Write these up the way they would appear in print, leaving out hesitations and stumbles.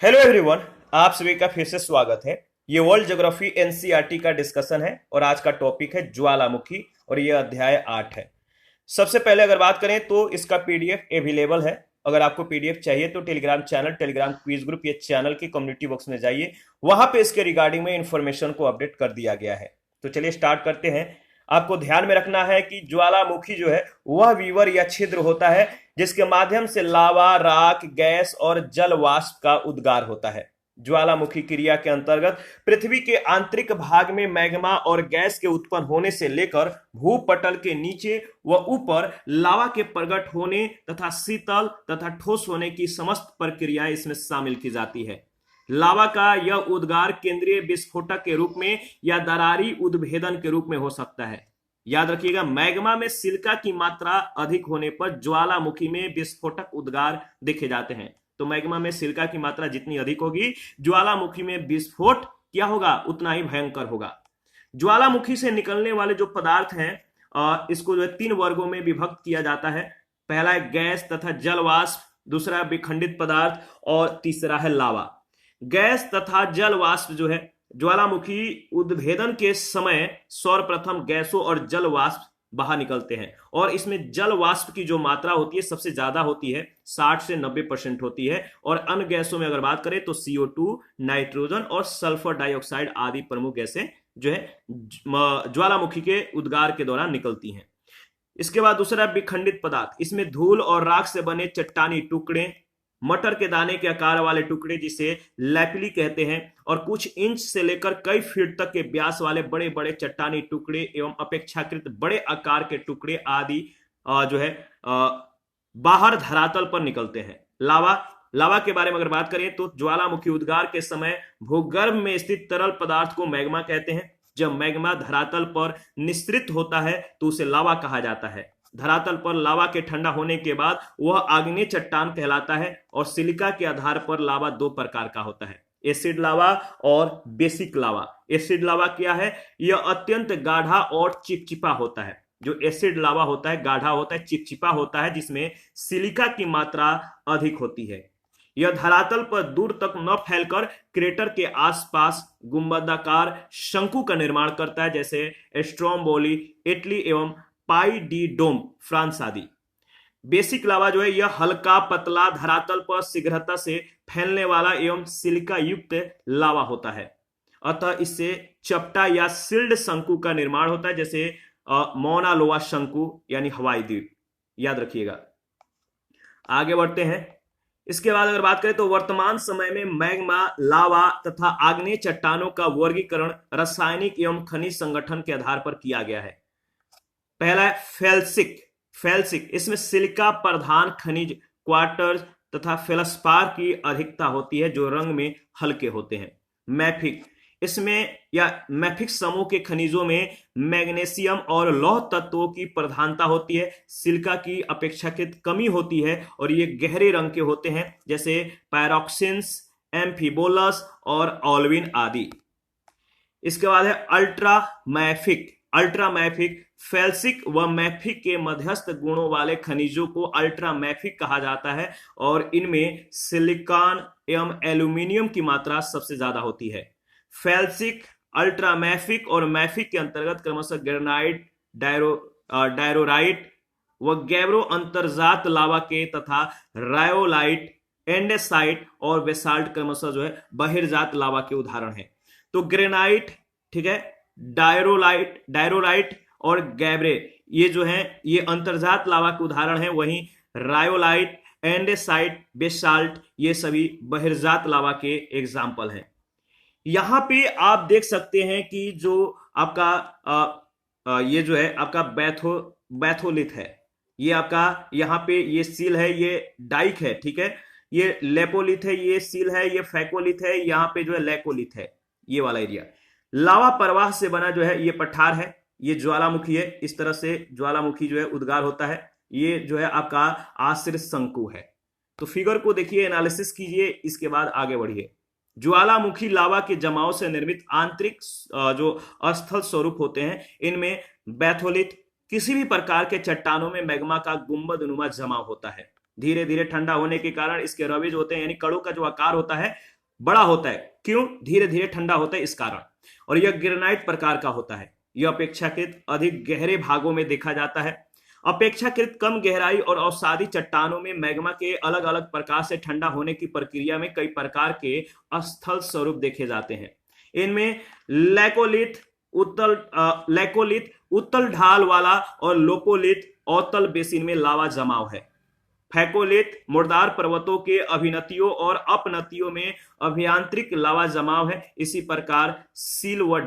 Hello everyone, आप सभी का फिर से स्वागत है। ये वर्ल्ड ज्योग्राफी एनसीईआरटी का डिस्कशन है और आज का टॉपिक है ज्वालामुखी और ये अध्याय 8 है। सबसे पहले अगर बात करें तो इसका पीडीएफ अवेलेबल है। अगर आपको पीडीएफ चाहिए तो Telegram channel, Telegram quiz group, ये चैनल के कम्युनिटी बॉक्स में जाइए, वहां पे इसके रिगार्डिंग में इंफॉर्मेशन को अपडेट कर दिया गया है। तो चलिए स्टार्ट करते हैं। आपको ध्यान में रखना है कि ज्वालामुखी जो है वह वीवर या छिद्र होता है जिसके माध्यम से लावा, राख, गैस और जल वाष्प का उद्गार होता है। ज्वालामुखी क्रिया के अंतर्गत पृथ्वी के आंतरिक भाग में मैग्मा और गैस के उत्पन्न होने से लेकर भूपटल के नीचे व ऊपर लावा के प्रकट होने तथा शीतल तथा ठोस होने की समस्त प्रक्रियाएं इसमें शामिल की जाती है। लावा का यह उद्गार केंद्रीय विस्फोटक के रूप में या दरारी उद्भेदन के रूप में हो सकता है। याद रखिएगा, मैग्मा में सिलिका की मात्रा अधिक होने पर ज्वालामुखी में विस्फोटक उद्गार देखे जाते हैं। तो मैग्मा में सिलिका की मात्रा जितनी अधिक होगी, ज्वालामुखी में विस्फोट क्या होगा, उतना ही भयंकर होगा। ज्वालामुखी से निकलने वाले जो पदार्थ हैं इसको जो है 3 वर्गों में विभक्त किया जाता है। पहला है गैस तथा जल वाष्प, दूसरा है विखंडित पदार्थ और तीसरा है लावा। गैस तथा जल वाष्प जो है, ज्वालामुखी उद्भेदन के समय सर्वप्रथम गैसों और जल वाष्प बाहर निकलते हैं और इसमें जल वाष्प की जो मात्रा होती है सबसे ज्यादा होती है, 60 से 90% होती है। और अन्य गैसों में अगर बात करें तो CO2, नाइट्रोजन और सल्फर डाइऑक्साइड आदि प्रमुख गैसें जो है ज्वालामुखी के उद्गार के दौरान निकलती हैं। इसके बाद दूसरा विखंडित पदार्थ, इसमें धूल और राख से बने चट्टानी टुकड़े, मटर के दाने के आकार वाले टुकड़े जिसे लैपिली कहते हैं, और कुछ इंच से लेकर कई फीट तक के व्यास वाले बड़े बड़े चट्टानी टुकड़े एवं अपेक्षाकृत बड़े आकार के टुकड़े आदि जो है बाहर धरातल पर निकलते हैं। लावा के बारे में अगर बात करें तो ज्वालामुखी उद्गार के समय भूगर्भ में स्थित तरल पदार्थ को मैग्मा कहते हैं। जब मैग्मा धरातल पर निःसृत होता है तो उसे लावा कहा जाता है। धरातल पर लावा के ठंडा होने के बाद वह आग्नेय चट्टान कहलाता है और सिलिका के आधार पर लावा 2 प्रकार का होता है, एसिड लावा और बेसिक लावा। एसिड लावा क्या है? यह अत्यंत गाढ़ा और चिपचिपा होता है। जो एसिड लावा होता है गाढ़ा होता है, चिपचिपा होता है, जिसमें सिलिका की मात्रा अधिक होती है। यह धरातल पर दूर तक न फैलकर क्रेटर के आसपास गुंबदाकार शंकु का निर्माण करता है, जैसे स्ट्रोम्बोली इटली एवं पाई डी डोम फ्रांस आदि। बेसिक लावा जो है यह हल्का पतला धरातल पर शीघ्रता से फैलने वाला एवं सिलिका युक्त लावा होता है। अतः इससे चपटा या सिल्ड शंकु का निर्माण होता है, जैसे मौना लोआ शंकु यानी हवाई द्वीप। याद रखिएगा। आगे बढ़ते हैं। इसके बाद अगर बात करें तो वर्तमान समय में मैग्मा, लावा तथा आग्नेय चट्टानों का वर्गीकरण रासायनिक एवं खनिज संगठन के आधार पर किया गया है। पहला है फेल्सिक। इसमें सिलिका प्रधान खनिज क्वार्टर्स तथा फेल्सपार की अधिकता होती है जो रंग में हल्के होते हैं। मैफिक समूह के खनिजों में मैग्नीशियम और लौह तत्वों की प्रधानता होती है। सिलिका की अपेक्षाकृत कमी होती है और ये गहरे रंग के होते हैं, जैसे पैरोक्सिन्स, एम्फीबोलस और ओल्विन आदि। इसके बाद है अल्ट्रामैफिक। फेल्सिक व मैफिक के मध्यस्थ गुणों वाले खनिजों को अल्ट्रामैफिक कहा जाता है और इनमें सिलिकॉन एवं एल्यूमिनियम की मात्रा सबसे ज्यादा होती है। फेल्सिक, अल्ट्रामैफिक और मैफिक के अंतर्गत क्रमशः ग्रेनाइट, डायरोराइट व गैब्रो अंतर्जात लावा के तथा रायोलाइट, एंडेसाइट और बेसाल्ट क्रमशः जो है बहिर्जात लावा के उदाहरण है। तो ग्रेनाइट, ठीक है, डायरोराइट और गैब्रे ये जो हैं ये अंतर्जात लावा के उदाहरण हैं। वहीं रायोलाइट, एंडेसाइट, बेसाल्ट ये सभी बहिर्जात लावा के एग्जाम्पल हैं। यहां पे आप देख सकते हैं कि जो आपका ये जो है आपका बैथोलिथ है, ये आपका यहाँ पे ये सील है, ये डाइक है, ठीक है, ये लेपोलिथ है, ये सील है, ये फैकोलिथ है, यहाँ पे जो है लैकोलिथ है, ये वाला एरिया। लावा प्रवाह से बना जो है ये पठार है, ये ज्वालामुखी है। इस तरह से ज्वालामुखी जो है उद्गार होता है। ये जो है आपका आश्रित शंकु है। तो फिगर को देखिए, एनालिसिस कीजिए, इसके बाद आगे बढ़िए। ज्वालामुखी लावा के जमाव से निर्मित आंतरिक जो अस्थल स्वरूप होते हैं, इनमें बैथोलिथ किसी भी प्रकार के चट्टानों में मैग्मा का गुंबदनुमा जमाव होता है। धीरे धीरे ठंडा होने के कारण इसके रवेज होते हैं, यानी कणों का जो आकार होता है बड़ा होता है। क्यों? धीरे धीरे ठंडा होता है इस कारण। और यह ग्रेनाइट प्रकार का होता है। यह अपेक्षाकृत अधिक गहरे भागों में देखा जाता है। अपेक्षाकृत कम गहराई और अवसादी चट्टानों में मैग्मा के अलग अलग प्रकार से ठंडा होने की प्रक्रिया में कई प्रकार के स्थल स्वरूप देखे जाते हैं। इनमें लैकोलिथ उत्तल ढाल वाला और लोपोलिथ अवतल बेसिन में लावा जमाव है। फैकोलिथ मुर्दार पर्वतों के अभिनतियों और अपनतियों में अभियांत्रिक लावा जमाव है। इसी प्रकार सील व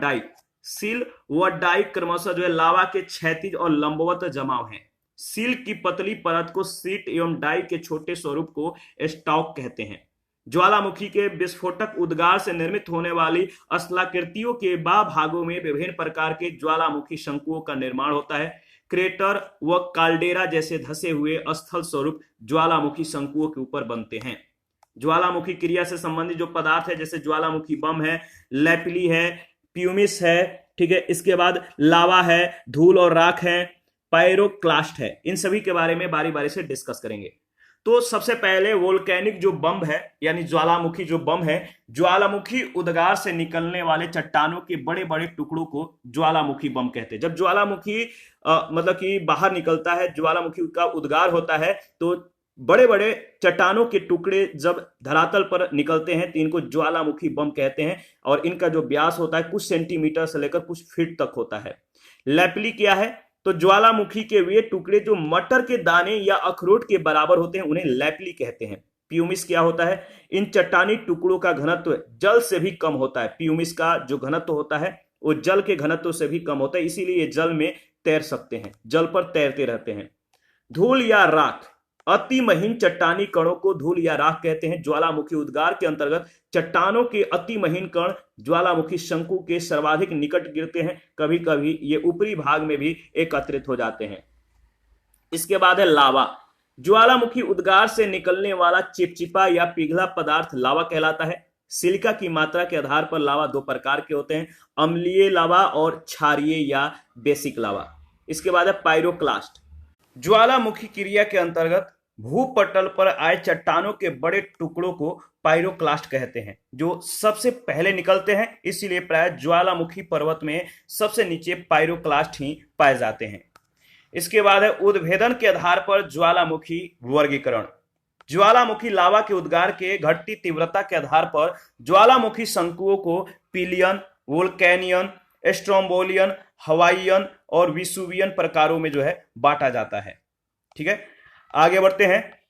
डाइक क्रमशः जो है लावा के क्षैतिज और लंबवत जमाव है। सील की पतली परत को सीट एवं डाइक के छोटे स्वरूप को स्टॉक कहते हैं। ज्वालामुखी के विस्फोटक उद्गार से निर्मित होने वाली स्थलाकृतियों के भागों में विभिन्न प्रकार के ज्वालामुखी शंकुओं का निर्माण होता है। क्रेटर व काल्डेरा जैसे धसे हुए स्थल स्वरूप ज्वालामुखी शंकुओं के ऊपर बनते हैं। ज्वालामुखी क्रिया से संबंधित जो पदार्थ है, जैसे ज्वालामुखी बम है, लैपिली है, प्यूमिस है, ठीक है, इसके बाद लावा है, धूल और राख है, पायरोक्लास्ट है। इन सभी के बारे में बारी बारी से डिस्कस करेंगे। तो सबसे पहले वोल्केनिक जो बम है, यानी ज्वालामुखी जो बम है, ज्वालामुखी उद्गार से निकलने वाले चट्टानों के बड़े बड़े टुकड़ों को ज्वालामुखी बम कहते हैं। जब ज्वालामुखी मतलब कि बाहर निकलता है, ज्वालामुखी का उद्गार होता है, तो बड़े बड़े चट्टानों के टुकड़े जब धरातल पर निकलते हैं तो इनको ज्वालामुखी बम कहते हैं। और इनका जो व्यास होता है कुछ सेंटीमीटर से लेकर कुछ फीट तक होता है। लैपली क्या है? तो ज्वालामुखी के वे टुकड़े जो मटर के दाने या अखरोट के बराबर होते हैं उन्हें लैपली कहते हैं। प्यूमिस क्या होता है? इन चट्टानी टुकड़ों का घनत्व जल से भी कम होता है। प्यूमिस का जो घनत्व होता है वो जल के घनत्व से भी कम होता है, इसीलिए ये जल में तैर सकते हैं, जल पर तैरते रहते हैं। धूल या राख, अति महीन चट्टानी कणों को धूल या राख कहते हैं। ज्वालामुखी उद्गार के अंतर्गत चट्टानों के अति महीन कण ज्वालामुखी शंकु के सर्वाधिक निकट गिरते हैं। कभी कभी ये ऊपरी भाग में भी एकत्रित हो जाते हैं। इसके बाद है लावा। ज्वालामुखी उद्गार से निकलने वाला चिपचिपा या पिघला पदार्थ लावा कहलाता है। सिलिका की मात्रा के आधार पर लावा दो प्रकार के होते हैं, अम्लीय लावा और क्षारीय या बेसिक लावा। इसके बाद है पायरोक्लास्ट। ज्वालामुखी क्रिया के अंतर्गत भूपटल पर आए चट्टानों के बड़े टुकड़ों को पायरोक्लास्ट कहते हैं, जो सबसे पहले निकलते हैं। इसीलिए प्राय ज्वालामुखी पर्वत में सबसे नीचे पायरोक्लास्ट ही पाए जाते हैं। इसके बाद है उद्भेदन के आधार पर ज्वालामुखी वर्गीकरण। ज्वालामुखी लावा के उद्गार के घटती तीव्रता के आधार पर ज्वालामुखी शंकुओं को पिलियन, वोल्केनियन, स्ट्रोम्बोलियन, हवाईयन और विसुवियन प्रकारों में जो है बांटा जाता है। ठीक है, आगे बढ़ते हैं।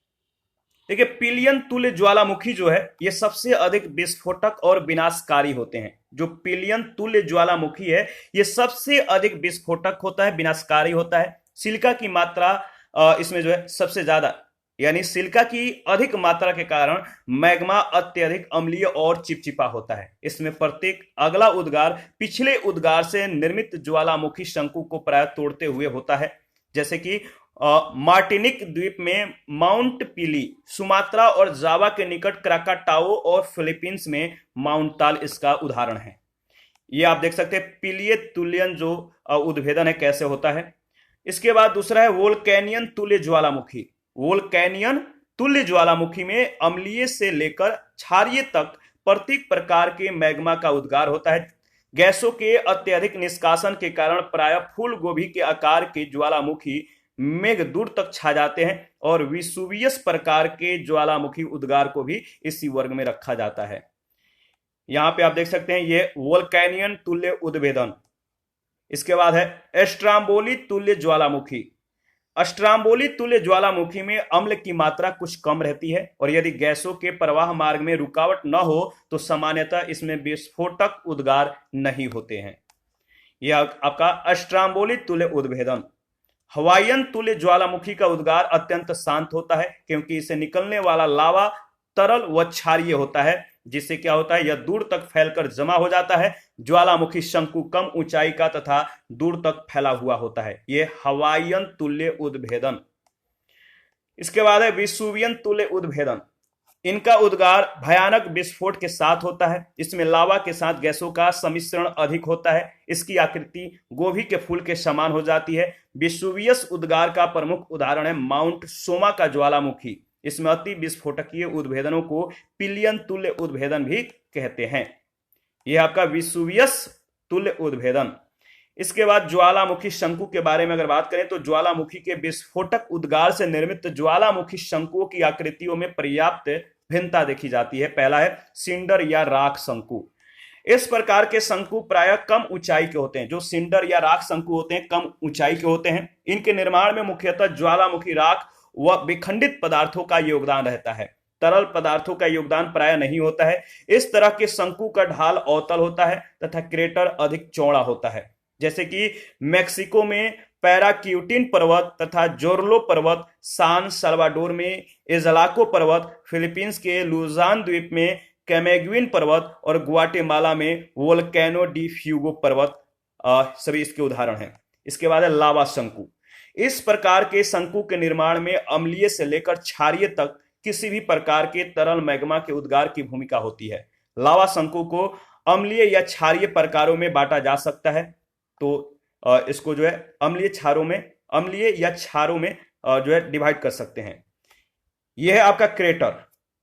देखिए, पिलियन तुल्य ज्वालामुखी जो है ये सबसे अधिक विस्फोटक और विनाशकारी होते हैं। जो पिलियन तुल्य ज्वालामुखी है ये सबसे अधिक विस्फोटक होता है, विनाशकारी होता है। सिलिका की मात्रा इसमें जो है सबसे ज्यादा, यानी सिलिका की अधिक मात्रा के कारण मैग्मा अत्यधिक अम्लीय और चिपचिपा होता है। इसमें प्रत्येक अगला उद्गार पिछले उद्गार से निर्मित ज्वालामुखी शंकु को प्राय तोड़ते हुए होता है। जैसे कि मार्टिनिक द्वीप में माउंट पिली, सुमात्रा और जावा के निकट क्राकाटाओ और फिलीपींस में माउंट ताल इसका उदाहरण है। ये आप देख सकते हैं पिलिय तुल्यन जो उद्भेदन है कैसे होता है। इसके बाद दूसरा है वोल्केनियन तुल्य ज्वालामुखी। वोल्केनियन तुल्य ज्वालामुखी में अम्लीय से लेकर क्षारीय तक प्रत्येक प्रकार के मैग्मा का उद्गार होता है। गैसों के अत्यधिक निष्कासन के कारण प्रायः फूल गोभी के आकार के ज्वालामुखी मेघ दूर तक छा जाते हैं और विसुवियस प्रकार के ज्वालामुखी उद्गार को भी इसी वर्ग में रखा जाता है। यहां पे आप देख सकते हैं ये वोल्केनियन तुल्य उद्भेदन। इसके बाद है स्ट्राम्बोली तुल्य ज्वालामुखी। स्ट्राम्बोली तुल्य ज्वालामुखी में अम्ल की मात्रा कुछ कम रहती है और यदि गैसों के प्रवाह मार्ग में रुकावट न हो तो सामान्यतः इसमें विस्फोटक उद्गार नहीं होते हैं। यह आपका स्ट्राम्बोली तुल्य उद्भेदन। हवाईयन तुल्य ज्वालामुखी का उद्गार अत्यंत शांत होता है क्योंकि इसे निकलने वाला लावा तरल व क्षारीय होता है, जिससे क्या होता है यह दूर तक फैलकर जमा हो जाता है। ज्वालामुखी शंकु कम ऊंचाई का तथा दूर तक फैला हुआ होता है। यह हवाईयन तुल्य उद्भेदन। इसके बाद है विसुवियन तुल्य उद्भेदन। इनका उद्गार भयानक विस्फोट के साथ होता है। इसमें लावा के साथ गैसों का सम्मिश्रण अधिक होता है। इसकी आकृति गोभी के फूल के समान हो जाती है। विसुवियस उद्गार का प्रमुख उदाहरण है माउंट सोमा का ज्वालामुखी। इसमें अति विस्फोटकीय उद्भेदनों को पिलियन तुल्य उद्भेदन भी कहते हैं। यह आपका विसुवियस तुल्य उद्भेदन। इसके बाद ज्वालामुखी शंकु के बारे में अगर बात करें तो ज्वालामुखी के विस्फोटक उद्गार से निर्मित ज्वालामुखी शंकुओं की आकृतियों में पर्याप्त भिन्नता देखी जाती है। पहला है सिंडर या राख शंकु। इस प्रकार के शंकु प्रायः कम ऊंचाई के होते हैं। जो सिंडर या राख शंकु होते हैं कम ऊंचाई के होते हैं। इनके निर्माण में मुख्यतः ज्वालामुखी राख व विखंडित पदार्थों का योगदान रहता है, तरल पदार्थों का योगदान प्रायः नहीं होता है। इस तरह के शंकु का ढाल अवतल होता है तथा क्रेटर अधिक चौड़ा होता है, जैसे कि मैक्सिको में पैराक्यूटिन पर्वत तथा जोरलो पर्वत, सान साल्वाडोर में एजलाको पर्वत, फिलीपींस के लुजान द्वीप में कैमेग्विन पर्वत और ग्वाटेमाला में वोल्केनो डी फ्यूगो पर्वत सभी इसके उदाहरण हैं। इसके बाद है लावा शंकु। इस प्रकार के शंकु के निर्माण में अम्लीय से लेकर क्षारीय तक किसी भी प्रकार के तरल मैग्मा के उद्गार की भूमिका होती है। लावा शंकु को अम्लीय या क्षारीय प्रकारों में बांटा जा सकता है। तो इसको जो है अम्लीय या क्षारों में जो है डिवाइड कर सकते हैं। यह है आपका क्रेटर।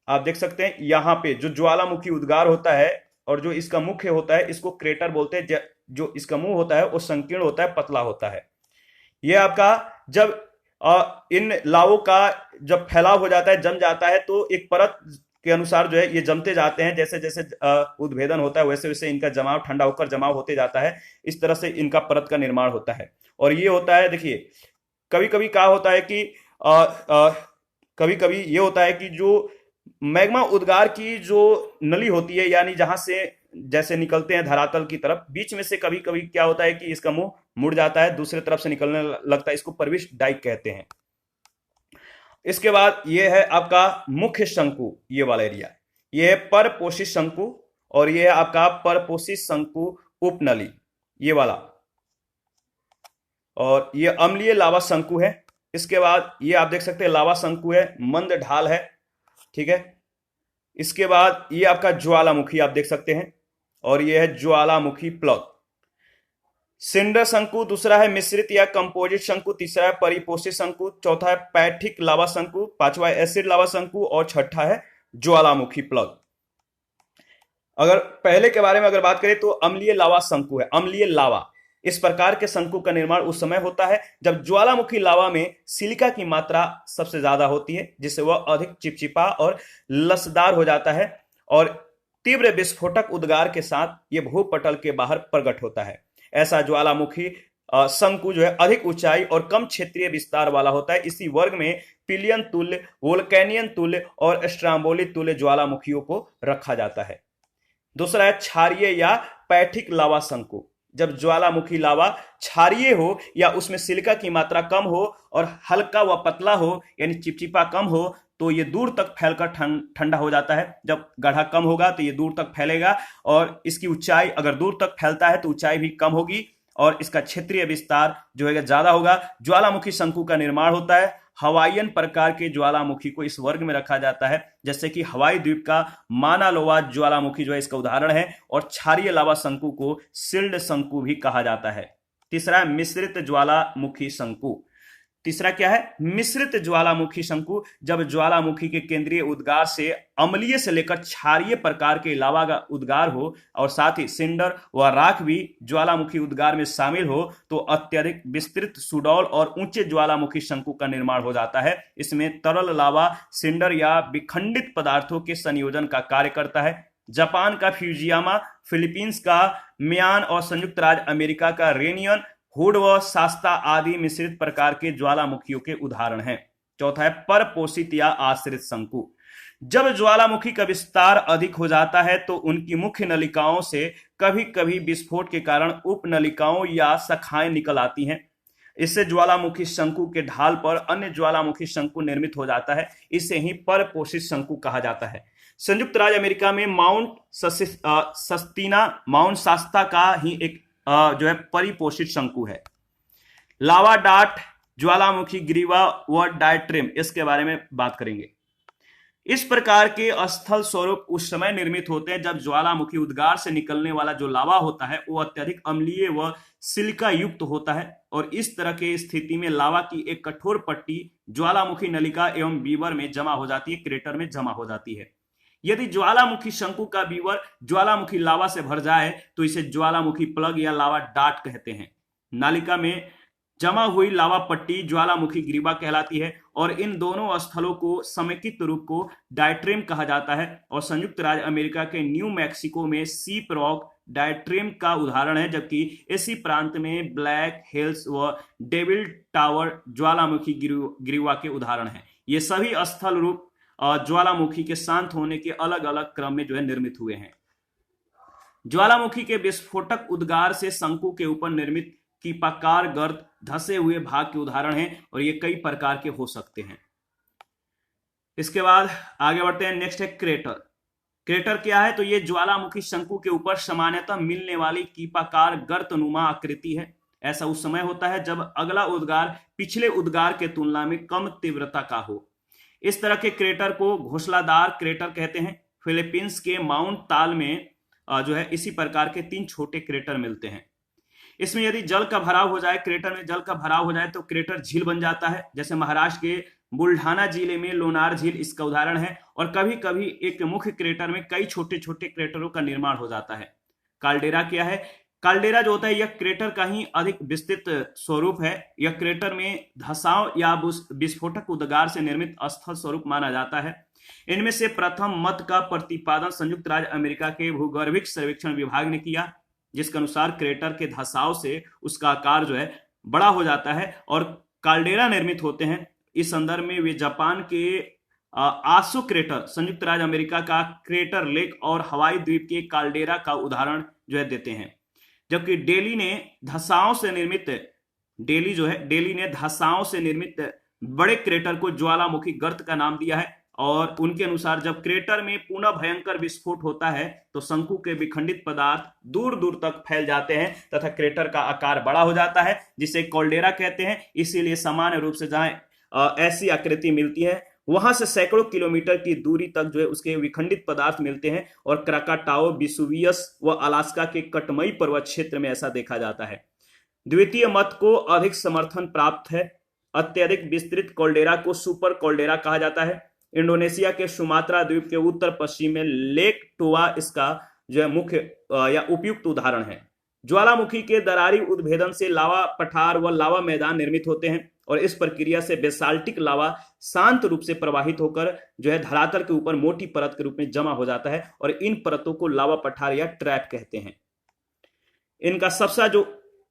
आप देख सकते हैं यहां पे जो ज्वालामुखी उद्गार होता है और जो इसका मुख्य होता है इसको क्रेटर बोलते हैं। जो इसका मुंह होता है वो संकीर्ण होता है, पतला होता है। यह आपका जब इन लावों का जब फैलाव हो जाता है, जम जाता है, तो एक परत के अनुसार जो है ये जमते जाते हैं। जैसे जैसे उद्भेदन होता है वैसे वैसे इनका जमाव ठंडा होकर जमाव होते जाता है। इस तरह से इनका परत का निर्माण होता है। और ये होता है, देखिए कभी कभी क्या होता है कि कभी कभी ये होता है कि जो मैग्मा उद्गार की जो नली होती है, यानी जहां से जैसे निकलते हैं धरातल की तरफ, बीच में से कभी कभी क्या होता है कि इसका मुंह मुड़ जाता है, दूसरे तरफ से निकलने लगता है। इसको प्रविष्ट डाइक कहते हैं। इसके बाद ये है आपका मुख्य शंकु, ये वाला एरिया, ये है परपोषित शंकु और ये है आपका परपोषित शंकु उपनली, ये वाला, और ये अम्लीय लावा शंकु है। इसके बाद ये आप देख सकते हैं लावा शंकु है, मंद ढाल है, ठीक है। इसके बाद ये आपका ज्वालामुखी आप देख सकते हैं और ये है ज्वालामुखी प्लग। सिंडर शंकु दूसरा है, मिश्रित या कंपोजिट शंकु तीसरा है, परिपोषित शंकु चौथा है, पैठिक लावा शंकु पांचवा है, एसिड लावा शंकु और छठा है ज्वालामुखी प्लग। अगर पहले के बारे में अगर बात करें तो अम्लीय लावा शंकु है, अम्लीय लावा। इस प्रकार के शंकु का निर्माण उस समय होता है जब ज्वालामुखी लावा में सिलिका की मात्रा सबसे ज्यादा होती है, जिससे वह अधिक चिपचिपा और लसदार हो जाता है और तीव्र विस्फोटक उद्गार के साथ यह भूपटल के बाहर प्रकट होता है। ऐसा ज्वालामुखी शंकु जो है अधिक ऊंचाई और कम क्षेत्रीय विस्तार वाला होता है। इसी वर्ग में पिलियन तुल्य, वोल्केनियन तुल्य और स्ट्राम्बोली तुल्य ज्वालामुखियों को रखा जाता है। दूसरा है क्षारीय या पैठिक लावा शंकु। जब ज्वालामुखी लावा क्षारीय हो या उसमें सिलिका की मात्रा कम हो और हल्का व पतला हो, यानी चिपचिपा कम हो, तो ये दूर तक फैलकर ठंडा हो जाता है। जब गाढ़ा कम होगा तो ये दूर तक फैलेगा और इसकी ऊंचाई अगर दूर तक फैलता है तो ऊंचाई भी कम होगी और इसका क्षेत्रीय विस्तार जो है ज्यादा होगा। ज्वालामुखी शंकु का निर्माण होता है। हवाईयन प्रकार के ज्वालामुखी को इस वर्ग में रखा जाता है, जैसे कि हवाई द्वीप का माना लोवा ज्वालामुखी जो है इसका उदाहरण है, और क्षारीय लावा शंकु को सिल्ड शंकु भी कहा जाता है। तीसरा है मिश्रित ज्वालामुखी शंकु। तीसरा क्या है? मिश्रित ज्वालामुखी शंकु। जब ज्वालामुखी के केंद्रीय उद्गार से अम्लीय से लेकर क्षारीय प्रकार के लावा का उद्गार हो और साथ ही सिंडर व राख भी ज्वालामुखी उद्गार में शामिल हो, तो अत्यधिक विस्तृत सुडौल और ऊंचे ज्वालामुखी शंकु का निर्माण हो जाता है। इसमें तरल लावा, सिंडर या विखंडित पदार्थों के संयोजन का कार्य करता है। जापान का फ्यूजियामा, फिलीपींस का मियान और संयुक्त राज्य अमेरिका का रेनियन, हुड व शास्ता आदि मिश्रित प्रकार के ज्वालामुखियों के उदाहरण हैं। चौथा है परपोषित या आश्रित शंकु। जब ज्वालामुखी का विस्तार अधिक हो जाता है तो उनकी मुख्य नलिकाओं से कभी कभी विस्फोट के कारण उपनलिकाओं या शाखाएं निकल आती हैं। इससे ज्वालामुखी शंकु के ढाल पर अन्य ज्वालामुखी शंकु निर्मित हो जाता है। इसे ही परपोषित शंकु कहा जाता है। संयुक्त राज्य अमेरिका में माउंट शास्ता का ही एक जो है परिपोषित शंकु है। लावा डार्ट, ज्वालामुखी ग्रीवा व डायट्रिम, इसके बारे में बात करेंगे। इस प्रकार के स्थल स्वरूप उस समय निर्मित होते हैं जब ज्वालामुखी उद्गार से निकलने वाला जो लावा होता है वो अत्यधिक अम्लीय व सिलिका युक्त होता है, और इस तरह की स्थिति में लावा की एक कठोर पट्टी ज्वालामुखी नलिका एवं बीवर में जमा हो जाती है, क्रेटर में जमा हो जाती है। यदि ज्वालामुखी शंकु का बीवर ज्वालामुखी लावा से भर जाए तो इसे ज्वालामुखी प्लग या लावा डाट कहते हैं। नालिका में जमा हुई लावा पट्टी ज्वालामुखी ग्रीवा कहलाती है, और इन दोनों स्थलों को समेकित रूप को डायट्रेम कहा जाता है। और संयुक्त राज्य अमेरिका के न्यू मैक्सिको में सीप रॉक डायट्रेम का उदाहरण है, जबकि इसी प्रांत में ब्लैक हिल्स व डेविल टावर ज्वालामुखी ग्रीवा के उदाहरण हैं। ये सभी स्थल रूप ज्वालामुखी के शांत होने के अलग अलग क्रम में जो है निर्मित हुए हैं। ज्वालामुखी के विस्फोटक उद्गार से शंकु के ऊपर निर्मित कीपाकार गर्त धसे हुए भाग के उदाहरण हैं, और ये कई प्रकार के हो सकते हैं। इसके बाद आगे बढ़ते हैं। नेक्स्ट है क्रेटर। क्रेटर क्या है? तो ये ज्वालामुखी शंकु के ऊपर सामान्यतः मिलने वाली कीपाकार गर्तनुमा आकृति है। ऐसा उस समय होता है जब अगला उद्गार पिछले उद्गार के तुलना में कम तीव्रता का हो। इस तरह के क्रेटर को घोंसलादार क्रेटर कहते हैं। फिलीपींस के माउंट ताल में जो है इसी प्रकार के 3 छोटे क्रेटर मिलते हैं। इसमें यदि जल का भराव हो जाए, क्रेटर में जल का भराव हो जाए तो क्रेटर झील बन जाता है। जैसे महाराष्ट्र के बुल्ढाना जिले में लोनार झील इसका उदाहरण है। और कभी कभी एक मुख्य क्रेटर में कई छोटे छोटे क्रेटरों का निर्माण हो जाता है। काल्डेरा क्या है? काल्डेरा जो होता है यह क्रेटर का ही अधिक विस्तृत स्वरूप है। यह क्रेटर में धसाव या विस्फोटक उद्गार से निर्मित स्थल स्वरूप माना जाता है। इनमें से प्रथम मत का प्रतिपादन संयुक्त राज्य अमेरिका के भूगर्भिक सर्वेक्षण विभाग ने किया, जिसके अनुसार क्रेटर के धसाव से उसका आकार जो है बड़ा हो जाता है और काल्डेरा निर्मित होते हैं। इस संदर्भ में वे जापान के आसो क्रेटर, संयुक्त राज्य अमेरिका का क्रेटर लेक और हवाई द्वीप के काल्डेरा का उदाहरण जो है देते हैं। जबकि डेली ने धसाव से निर्मित बड़े क्रेटर को ज्वालामुखी गर्त का नाम दिया है, और उनके अनुसार जब क्रेटर में पुनः भयंकर विस्फोट होता है तो शंकु के विखंडित पदार्थ दूर दूर तक फैल जाते हैं तथा क्रेटर का आकार बड़ा हो जाता है, जिसे कॉल्डेरा कहते हैं। इसीलिए सामान्य रूप से जहां ऐसी आकृति मिलती है वहां से सैकड़ों किलोमीटर की दूरी तक जो है उसके विखंडित पदार्थ मिलते हैं, और क्राकाटाओ, विसुवियस व अलास्का के कटमई पर्वत क्षेत्र में ऐसा देखा जाता है। द्वितीय मत को अधिक समर्थन प्राप्त है। अत्यधिक विस्तृत कॉल्डेरा को सुपर कॉल्डेरा कहा जाता है। इंडोनेशिया के सुमात्रा द्वीप के उत्तर पश्चिम में लेक टोवा इसका जो है मुख्य या उपयुक्त उदाहरण है। ज्वालामुखी के दरारी उद्भेदन से लावा पठार व लावा मैदान निर्मित होते हैं, और इस प्रक्रिया से बेसाल्टिक लावा शांत रूप से प्रवाहित होकर जो है धरातल के ऊपर मोटी परत के रूप में जमा हो जाता है, और इन परतों को लावा पठार या ट्रैप कहते हैं।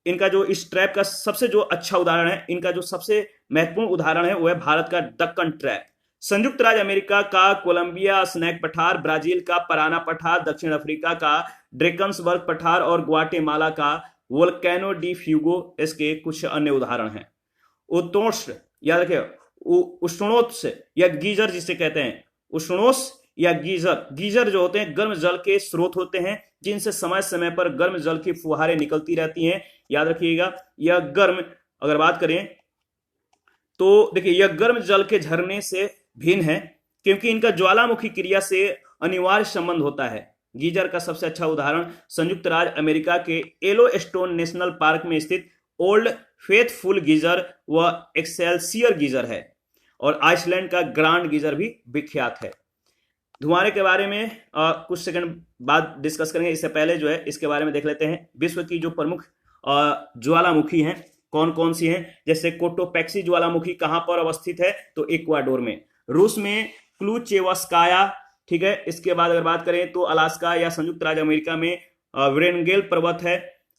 इनका जो इस ट्रैप का सबसे जो अच्छा उदाहरण है, इनका जो सबसे महत्वपूर्ण उदाहरण है वो है भारत का दक्कन ट्रैप, संयुक्त राज्य अमेरिका का कोलंबिया स्नैक पठार, ब्राजील का पराना पठार, दक्षिण अफ्रीका का ड्रेकन्सबर्ग पठार और ग्वाटेमाला का वोल्केनो डी फ्यूगो इसके कुछ अन्य उदाहरण हैं। उष्णोष्ण याद रखिए, उष्णोत्स या गीजर जिसे कहते हैं, उष्णोस या गीजर जो होते हैं गर्म जल के स्रोत होते हैं, जिनसे समय समय पर गर्म जल की फुहारें निकलती रहती हैं। याद रखिएगा, यह गर्म अगर बात करें तो देखिए यह गर्म जल के झरने से भिन्न है, क्योंकि इनका ज्वालामुखी क्रिया से अनिवार्य संबंध होता है। गीजर का सबसे अच्छा उदाहरण संयुक्त राज्य अमेरिका के येलोस्टोन नेशनल पार्क में स्थित ओल्ड फेथफुल गीजर व एक्सेल्सियर गीजर है, और आइसलैंड का ग्रांड गीजर भी विख्यात है। धुआं के बारे में कुछ सेकंड बाद डिस्कस करेंगे। इससे पहले जो है इसके बारे में देख लेते हैं विश्व की जो प्रमुख ज्वालामुखी हैं कौन कौन सी हैं। जैसे कोटोपैक्सी ज्वालामुखी कहां पर अवस्थित है? तो इक्वाडोर में। रूस में क्लूचेवस्काया, ठीक है। इसके बाद अगर बात करें तो अलास्का या संयुक्त राज्य अमेरिका में व्रेनगेल पर्वत है।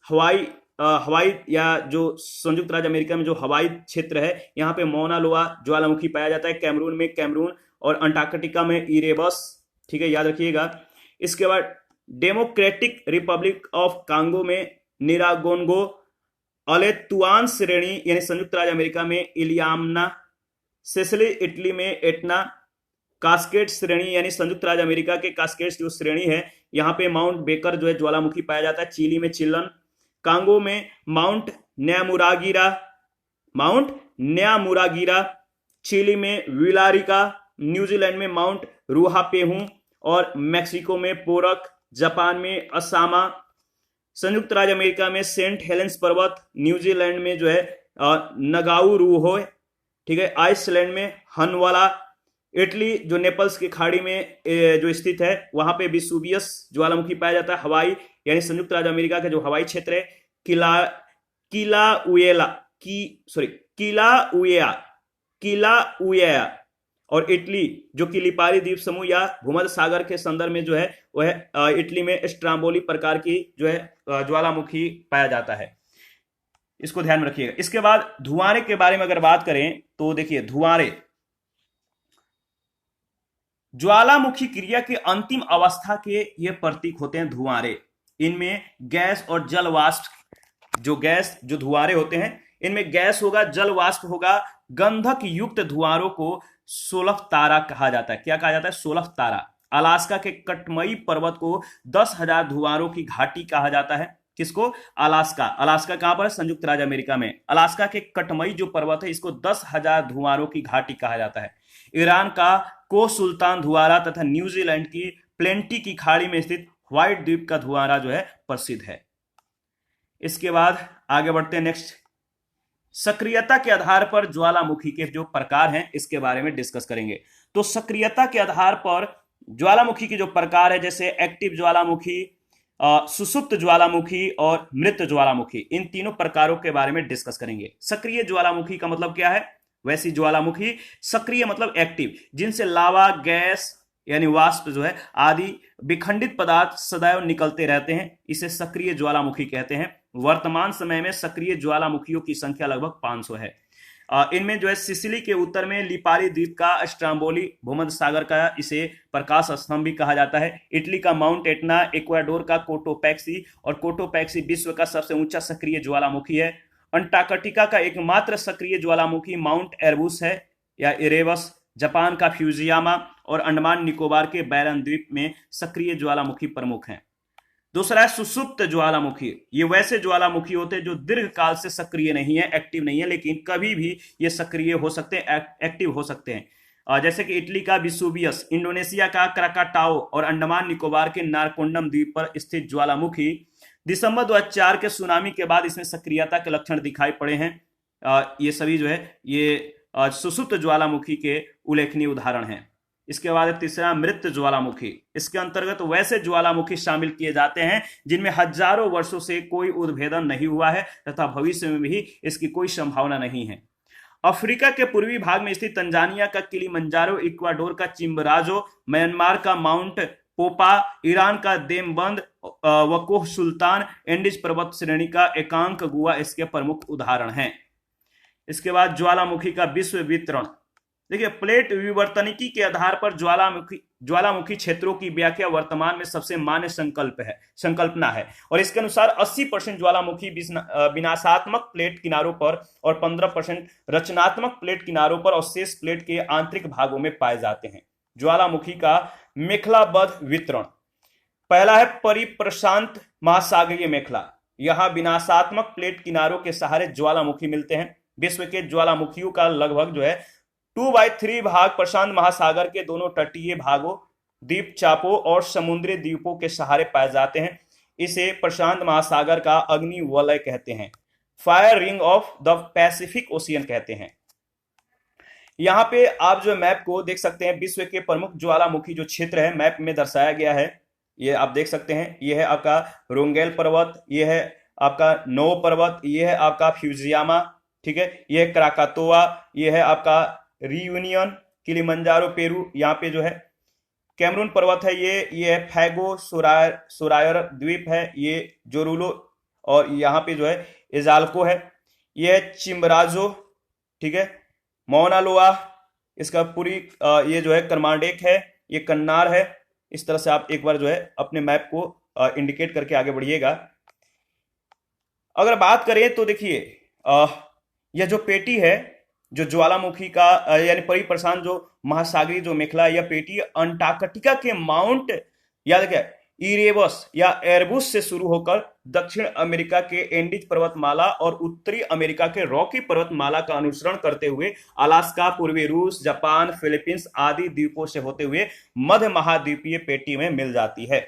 हवाई या जो संयुक्त राज्य अमेरिका में जो हवाई क्षेत्र है यहाँ पे मौना लोआ ज्वालामुखी पाया जाता है। कैमरून में कैमरून और अंटार्कटिका में इरेबस, ठीक है, याद रखिएगा। इसके बाद डेमोक्रेटिक रिपब्लिक ऑफ कांगो में निरागोनगो, अलेतुआन श्रेणी यानी संयुक्त राज्य अमेरिका में इलियामना, सिसिली इटली में एटना, कास्केड श्रेणी यानी संयुक्त राज्य अमेरिका के कास्केड जो श्रेणी है यहाँ पे माउंट बेकर जो है ज्वालामुखी पाया जाता है। चिली में चिल्लन, कांगो में माउंट न्यामुरागिरा, चिली में विलारिका, न्यूजीलैंड में माउंट रूहापेहू, और मैक्सिको में पोरक, जापान में असामा, संयुक्त राज्य अमेरिका में सेंट हेलेंस पर्वत, न्यूजीलैंड में जो है नगाउरुहो, ठीक है, आइसलैंड में हनवाला, इटली जो नेपल्स की खाड़ी में जो स्थित है वहां पे विसुवियस ज्वालामुखी पाया जाता है। हवाई यानी संयुक्त राज्य अमेरिका का जो हवाई क्षेत्र है किलाउएया, और इटली जो कि लिपारी द्वीप समूह या भूमध्य सागर के संदर्भ में जो है वह इटली में स्ट्राम्बोली प्रकार की जो है ज्वालामुखी पाया जाता है। इसको ध्यान में रखिएगा। इसके बाद धुआंरे के बारे में अगर बात करें तो देखिए, धुआंरे ज्वालामुखी क्रिया के अंतिम अवस्था के ये प्रतीक होते हैं धुआंरे। इनमें गैस और जल वाष्प, जो धुआंरे होते हैं इनमें गैस होगा, जल वाष्प होगा। गंधक युक्त धुआंरों को सोलह तारा कहा जाता है। क्या कहा जाता है? सोलह तारा। अलास्का के कटमई पर्वत को 10,000 धुआंरों की घाटी कहा जाता है। किसको? अलास्का कहां पर? संयुक्त राज्य अमेरिका में। अलास्का के कटमई जो पर्वत है इसको 10,000 धुआंरों की घाटी कहा जाता है। ईरान का को सुल्तान धुआरा तथा न्यूजीलैंड की प्लेंटी की खाड़ी में स्थित व्हाइट द्वीप का धुआरा जो है प्रसिद्ध है। इसके बाद आगे बढ़ते हैं। नेक्स्ट, सक्रियता के आधार पर ज्वालामुखी के जो प्रकार हैं इसके बारे में डिस्कस करेंगे। तो सक्रियता के आधार पर ज्वालामुखी के जो प्रकार है, जैसे एक्टिव ज्वालामुखी, सुसुप्त ज्वालामुखी और मृत ज्वालामुखी, इन तीनों प्रकारों के बारे में डिस्कस करेंगे। सक्रिय ज्वालामुखी का मतलब क्या है? वैसी ज्वालामुखी। सक्रिय मतलब एक्टिव, जिनसे लावा, गैस यानी वाष्प जो है आदि विखंडित पदार्थ सदैव निकलते रहते हैं, इसे सक्रिय ज्वालामुखी कहते हैं। वर्तमान समय में सक्रिय ज्वालामुखियों की संख्या लगभग 500 है। इनमें जो है सिसिली के उत्तर में लिपारी द्वीप का स्ट्राम्बोली, भूमध्य सागर का इसे प्रकाश स्तंभ भी कहा जाता है। इटली का माउंट एटना, इक्वाडोर का कोटोपैक्सी, और कोटोपैक्सी विश्व का सबसे ऊंचा सक्रिय ज्वालामुखी है। अंटार्कटिका का एकमात्र सक्रिय ज्वालामुखी माउंट एरबुस है या इरेबस। जापान का फ्यूजियामा और अंडमान निकोबार के बैरन द्वीप में सक्रिय ज्वालामुखी प्रमुख हैं। दूसरा है सुसुप्त ज्वालामुखी। ये वैसे ज्वालामुखी होते हैं जो दीर्घ काल से सक्रिय नहीं है, एक्टिव नहीं है, लेकिन कभी भी ये सक्रिय हो सकते हैं, एक्टिव हो सकते हैं। जैसे कि इटली का विसुवियस, इंडोनेशिया का क्राकाटाओ और अंडमान निकोबार के नारकोंडम द्वीप पर स्थित ज्वालामुखी। दिसंबर 2004 के सुनामी के बाद इसमें सक्रियता के लक्षण दिखाई पड़े हैं। ये सभी जो है ये सुसुप्त ज्वालामुखी के उल्लेखनीय उदाहरण हैं। इसके बाद तीसरा मृत ज्वालामुखी। इसके अंतर्गत वैसे ज्वालामुखी शामिल किए जाते हैं जिनमें हजारों वर्षों से कोई उद्भेदन नहीं हुआ है तथा भविष्य में भी इसकी कोई संभावना नहीं है। अफ्रीका के पूर्वी भाग में स्थित तंजानिया का किलिमंजारो, इक्वाडोर का चिम्बराजो, म्यांमार का माउंट पोपा, ईरान का देमबंद, वकोह सुल्तान, एंडीज पर्वत श्रेणी का एकांक गुआ इसके प्रमुख उदाहरण हैं। इसके बाद ज्वालामुखी का विश्व वितरण। देखिए, प्लेट विवर्तनिकी के आधार पर ज्वालामुखी क्षेत्रों की व्याख्या वर्तमान में सबसे मान्य संकल्पना है, और इसके अनुसार 80% ज्वालामुखी विनाशात्मक प्लेट किनारों पर और 15% रचनात्मक प्लेट किनारों पर और शेष प्लेट के आंतरिक भागों में पाए जाते हैं। ज्वालामुखी का मेखलाबद्ध वितरण। पहला है परिप्रशांत महासागरीय मेखला। यहां विनाशात्मक प्लेट किनारों के सहारे ज्वालामुखी मिलते हैं। विश्व के ज्वालामुखियों का लगभग जो है 2/3 भाग प्रशांत महासागर के दोनों तटीय भागों, द्वीप चापों और समुद्री द्वीपों के सहारे पाए जाते हैं। इसे प्रशांत महासागर का अग्नि वलय कहते हैं, fire ring of the Pacific ocean कहते हैं। यहाँ पे आप जो मैप को देख सकते हैं, विश्व के प्रमुख ज्वालामुखी जो क्षेत्र है मैप में दर्शाया गया है, ये आप देख सकते हैं। ये है आपका रोंगेल पर्वत, ये है आपका नो पर्वत, ये है आपका फ्यूजियामा, ठीक है, ये है क्राकातोआ, ये है आपका रियूनियन, किलिमंजारो पेरू, यहाँ पे जो है कैमरून पर्वत है, ये है फैगो सोरायर द्वीप है, ये जोरुलो, और यहाँ पे जो है इजाल्को है, ये है चिम्बराजो, ठीक है, मौना लोआ, इसका पूरी ये जो है कर्मांडेक है, ये कन्नार है। इस तरह से आप एक बार जो है अपने मैप को इंडिकेट करके आगे बढ़िएगा। अगर बात करें तो देखिए यह जो पेटी है, जो ज्वालामुखी का यानी परिप्रशांत जो महासागरीय जो मेखला, यह पेटी अंटार्कटिका के माउंट, याद रखिए इरेबस या एरबुस से शुरू होकर दक्षिण अमेरिका के एंडीज पर्वतमाला और उत्तरी अमेरिका के रॉकी पर्वतमाला का अनुसरण करते हुए अलास्का, पूर्वी रूस, जापान, फिलीपींस आदि द्वीपों से होते हुए मध्य महाद्वीपीय पेटी में मिल जाती है।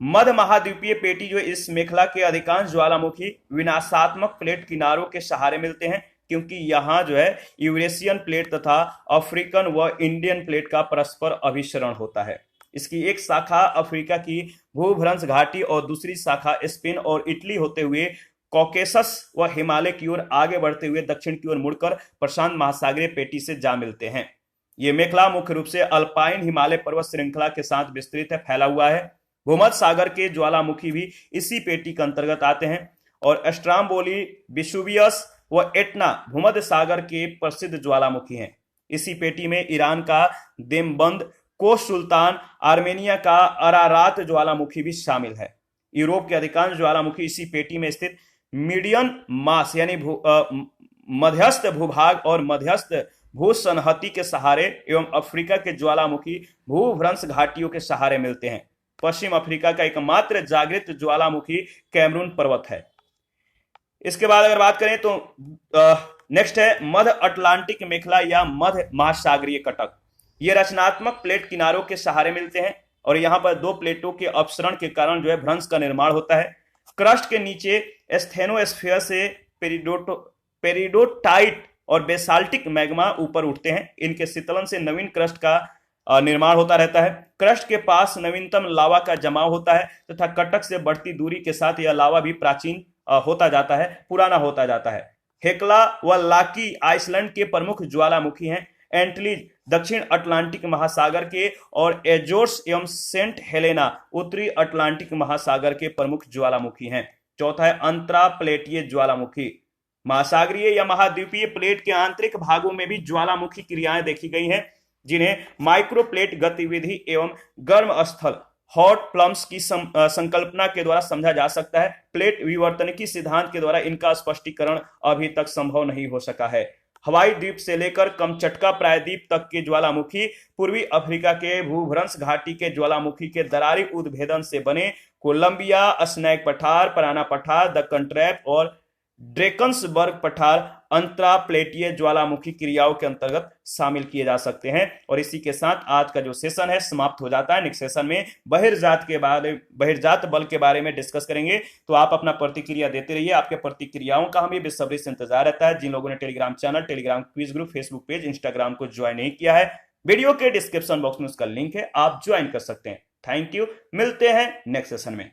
मध्य महाद्वीपीय पेटी जो इस मेखला के अधिकांश ज्वालामुखी विनाशात्मक प्लेट किनारों के सहारे मिलते हैं, क्योंकि यहां जो है यूरेशियन प्लेट तथा अफ्रीकन व इंडियन प्लेट का परस्पर अभिसरण होता है। इसकी एक शाखा अफ्रीका की भूभ्रंश घाटी और दूसरी शाखा स्पेन और इटली होते हुए कॉकेसस व हिमालय की ओर आगे बढ़ते हुए दक्षिण की ओर मुड़कर प्रशांत महासागरीय पेटी से जा मिलते हैं। ये मेखला मुख्य रूप से अल्पाइन हिमालय पर्वत श्रृंखला के साथ विस्तृत है, फैला हुआ है। भूमध्य सागर के ज्वालामुखी भी इसी पेटी के अंतर्गत आते हैं और स्ट्राम्बोली, विसुवियस व एटना भूमध्य सागर के प्रसिद्ध ज्वालामुखी हैं। इसी पेटी में ईरान का देमबंद, कोस सुल्तान, आर्मेनिया का अरारात ज्वालामुखी भी शामिल है। यूरोप के अधिकांश ज्वालामुखी इसी पेटी में स्थित मीडियन मास यानी मध्यस्थ भूभाग और मध्यस्थ भूसन्हति के सहारे एवं अफ्रीका के ज्वालामुखी भूभ्रंश घाटियों के सहारे मिलते हैं। पश्चिम अफ्रीका का एकमात्र जागृत ज्वालामुखी कैमरून पर्वत है। इसके बाद अगर बात करें तो नेक्स्ट है मध्य अटलांटिक मेखला या मध्य महासागरीय कटक। ये रचनात्मक प्लेट किनारों के सहारे मिलते हैं और यहाँ पर दो प्लेटों के अपसरण के कारण जो है भ्रंश का निर्माण होता है। क्रस्ट के नीचे स्थेनोस्फीयर से पेरिडोटाइट और बेसाल्टिक मैग्मा ऊपर उठते हैं। इनके शीतलन से नवीन क्रस्ट का निर्माण होता रहता है। क्रस्ट के पास नवीनतम लावा का जमाव होता है तथा कटक से बढ़ती दूरी के साथ यह लावा भी प्राचीन होता जाता है, पुराना होता जाता है। हेक्ला व लाकी आइसलैंड के प्रमुख ज्वालामुखी हैं। एंटलीज दक्षिण अटलांटिक महासागर के और एजोर्स एवं सेंट हेलेना उत्तरी अटलांटिक महासागर के प्रमुख ज्वालामुखी हैं। चौथा है अंतरा प्लेटीय ज्वालामुखी। महासागरीय या महाद्वीपीय प्लेट के आंतरिक भागों में भी ज्वालामुखी क्रियाएं देखी गई हैं, जिन्हें माइक्रोप्लेट गतिविधि एवं गर्म स्थल हॉट प्लम्स की संकल्पना के द्वारा समझा जा सकता है। प्लेट विवर्तनिकी सिद्धांत के द्वारा इनका स्पष्टीकरण अभी तक संभव नहीं हो सका है। हवाई द्वीप से लेकर कमचटका प्रायद्वीप तक के ज्वालामुखी, पूर्वी अफ्रीका के भूभ्रंश घाटी के ज्वालामुखी के दरारी उद्भेदन से बने कोलंबिया, स्नैक पठार, पराना पठार, दक्कन ट्रैप और ड्रेकन्सबर्ग पठार अंतराप्लेटीय ज्वालामुखी क्रियाओं के अंतर्गत शामिल किए जा सकते हैं। और इसी के साथ आज का जो सेशन है समाप्त हो जाता है। नेक्स्ट सेशन में बहिर्जात बल के बारे में डिस्कस करेंगे, तो आप अपना प्रतिक्रिया देते रहिए। आपके प्रतिक्रियाओं का हमें बेसब्री से इंतजार रहता है। जिन लोगों ने Telegram channel, Telegram quiz group, Facebook page, Instagram को ज्वाइन नहीं किया है, वीडियो के डिस्क्रिप्शन बॉक्स में उसका लिंक है, आप ज्वाइन कर सकते हैं। थैंक यू, मिलते हैं नेक्स्ट सेशन में।